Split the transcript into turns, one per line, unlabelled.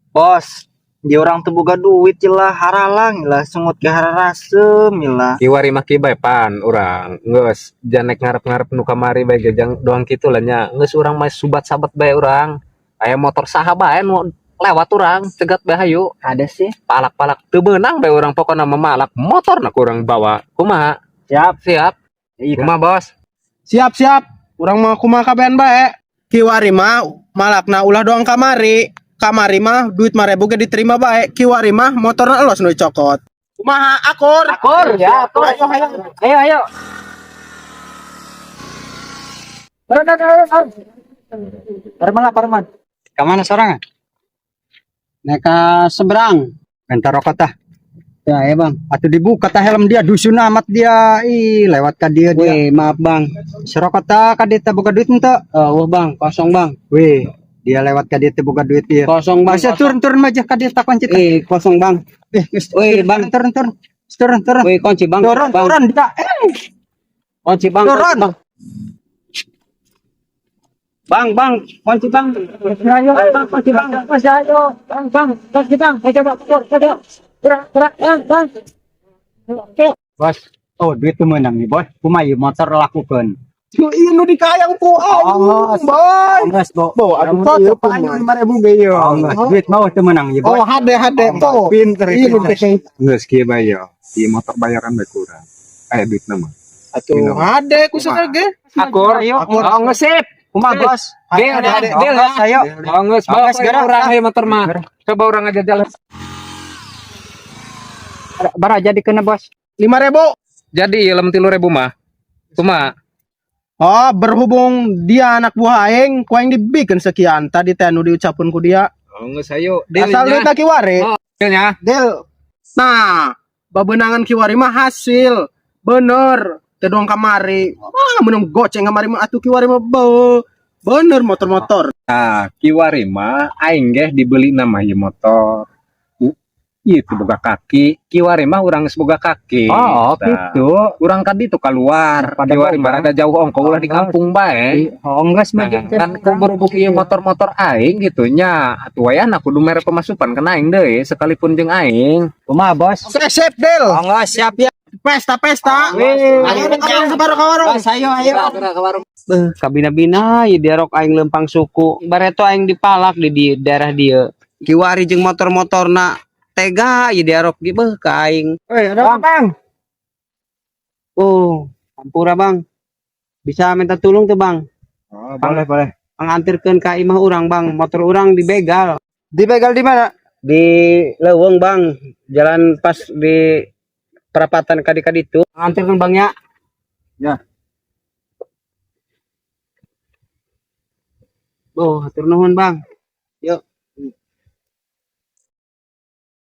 Bos, dia orang tuh boga duit lah haralang lah sungut ke hararasem lah.
Kiwari maki bae pan urang geus janek ngarep-ngarep nu kamari bae gajang doang kitu lah nya geus urang mah subat sabat bae urang aya motor saha bae nu lewat urang cegat bae hayu
Ada sih.
palak-palak teu beunang bae urang pokona memalak motor na urang bawa kumaha siap kumaha bos
Siap-siap. Urang mah kumaha kabean bae. Kiwari mah malakna ulah doang kamari. Kamari mah duit 5.000 ge diterima bae. Kiwari mah motorna elos nu dicokot. Kumaha akur?
Akur, ya, akur. Ayo. Parman. Kemana sorangan?
Neka seberang.
Bentar rokok tah.
Ya, bang.
Atau dibuka tah helm dia dusun amat dia. Ih, lewat ka dia dia.
Weh, maaf bang.
Serokot tah ka dia teh boga duit ente.
Wah bang, kosong bang.
Weh, dia lewat ka dia teh boga duit dia.
Kosong bang.
Bisa turun aja ka dia tak kunci.
Kosong bang. Weh, bang.
Turun.
Weh, kunci bang.
Turun dia.
Kunci bang.
Turun.
Bang, kunci bang.
Ayo, bang, kunci bang. Ayo, bang, kunci bang. Ayo coba coba. Gerak, bang. Bos, oh duit tuh menang nih bos. Kumaha motor lakukan.
Iya nu dikayang ku
Ongos.
boy.
Ongos, Bo.
Bo, aduh cocok ayo 5.000 ge yo.
Ongos, duit mau tuh menang ya bos.
Oh, hade tuh.
Pinter
Iya nu
itu.
geus kieu bae yo ieu motor bayaran bae kurang aya duitna mah
Atuh hade ku sadege.
akur
Ayo.
oh ngesip
Kumaha bos?
Deal,
Ongos, ayo.
oh geus bawa
Ongos, gerak.
urang ieu motor mah coba urang aja jalan
Bara jadi kena bos.
5.000.
jadi lem 3.000 mah kumaha
Oh, berhubung dia anak buah aing, ku aing dibikin sekian tadi teh nu diucapkeun ku dia.
oh geus ayo
Asal duit kiwari.
oh dealnya
Del. Nah, babenangan kiwari mah hasil. Bener. Teu doang kamari. Menung goceng kamari mah atuh kiwari mah bener motor-motor.
nah kiwari mah aing ge dibeli nama ieu motor ieu teh boga kaki kiwari mah urang geus boga kaki
Oh,
Tah.
gitu.
urang tadi tuh keluar
Pada
kiwari
boga.
mah rada jauh ongko ulah di kampung bae
Ongos mah
nah, kan berhubung ieu motor-motor aing gitu nya atuh wayahna kudu mere pemasukan ka aing deui sekalipun jeung aing
Kumaha bos?
Sip, Del.
Ongos siap ya.
Pesta.
Wih.
Ayo sabar ka warung.
Bos, ayo.
Kabina-bina ieu diarok aing lempang suku. Bareto aing dipalak di daerah dia. Kiwari jeung motor-motorna tega ieu diarok di beuh ka aing.
Ada apa, Bang?
Oh, ampura Bang. Bisa minta tolong tuh Bang.
Oh, boleh.
Pangantirkeun ka imah urang Bang. Motor urang dibegal.
Dibegal di mana?
Di Leuweung Bang. Jalan pas di perapatan kadi itu. Pangantirkeun Bang ya.
Ya.
Oh, hatur nuhun Bang. Yuk.